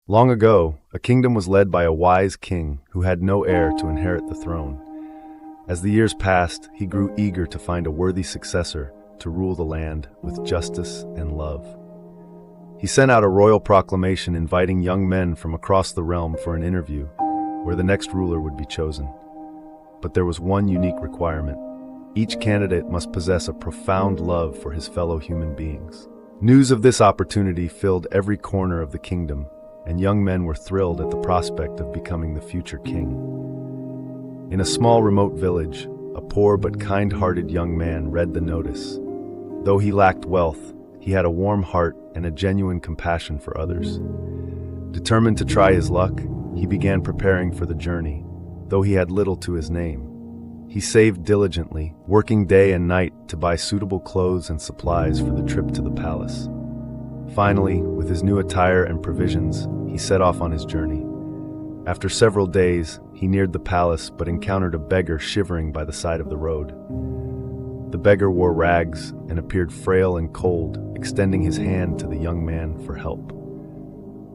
Long ago, a kingdom was led by a wise king who had no heir to inherit the throne. As the years passed, he grew eager to find a worthy successor to rule the land with justice and love. He sent out a royal proclamation inviting young men from across the realm for an interview, where the next ruler would be chosen. But there was one unique requirement. Each candidate must possess a profound love for his fellow human beings. News of this opportunity filled every corner of the kingdom, and young men were thrilled at the prospect of becoming the future king. In a small remote village, a poor but kind-hearted young man read the notice. Though he lacked wealth, he had a warm heart and a genuine compassion for others. Determined to try his luck, he began preparing for the journey, though he had little to his name. He saved diligently, working day and night to buy suitable clothes and supplies for the trip to the palace. Finally, with his new attire and provisions, he set off on his journey. After several days, he neared the palace but encountered a beggar shivering by the side of the road. The beggar wore rags and appeared frail and cold, extending his hand to the young man for help.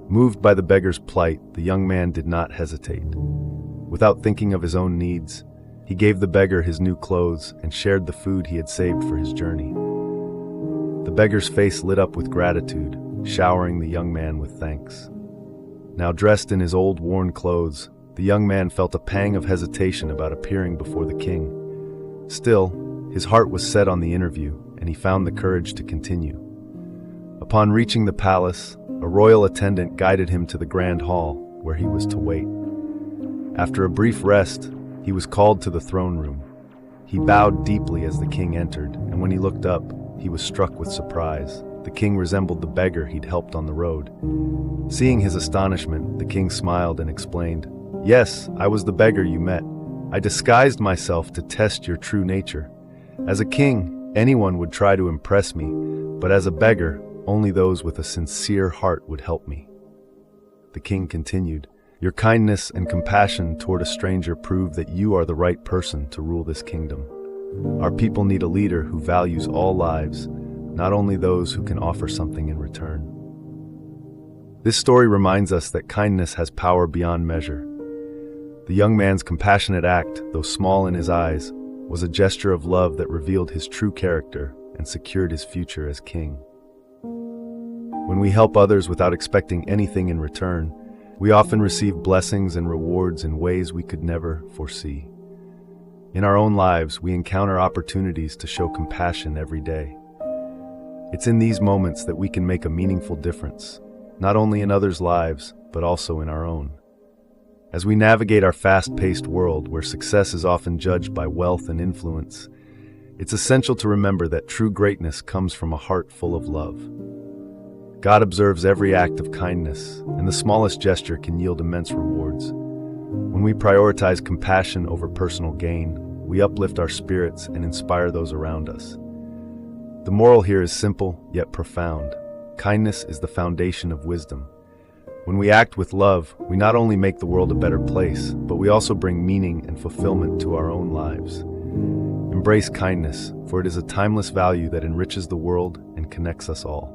Moved by the beggar's plight, the young man did not hesitate. Without thinking of his own needs, he gave the beggar his new clothes and shared the food he had saved for his journey. The beggar's face lit up with gratitude, showering the young man with thanks. Now dressed in his old worn clothes, the young man felt a pang of hesitation about appearing before the king. Still, his heart was set on the interview, and he found the courage to continue. Upon reaching the palace, a royal attendant guided him to the grand hall, where he was to wait. After a brief rest, he was called to the throne room. He bowed deeply as the king entered, and when he looked up, he was struck with surprise. The king resembled the beggar he'd helped on the road. Seeing his astonishment, the king smiled and explained, "Yes, I was the beggar you met. I disguised myself to test your true nature. As a king, anyone would try to impress me, but as a beggar, only those with a sincere heart would help me." The king continued, "Your kindness and compassion toward a stranger prove that you are the right person to rule this kingdom. Our people need a leader who values all lives, not only those who can offer something in return." This story reminds us that kindness has power beyond measure. The young man's compassionate act, though small in his eyes, was a gesture of love that revealed his true character and secured his future as king. When we help others without expecting anything in return, we often receive blessings and rewards in ways we could never foresee. In our own lives, we encounter opportunities to show compassion every day. It's in these moments that we can make a meaningful difference, not only in others' lives, but also in our own. As we navigate our fast-paced world where success is often judged by wealth and influence, it's essential to remember that true greatness comes from a heart full of love. God observes every act of kindness, and the smallest gesture can yield immense rewards. When we prioritize compassion over personal gain, we uplift our spirits and inspire those around us. The moral here is simple, yet profound. Kindness is the foundation of wisdom. When we act with love, we not only make the world a better place, but we also bring meaning and fulfillment to our own lives. Embrace kindness, for it is a timeless value that enriches the world and connects us all.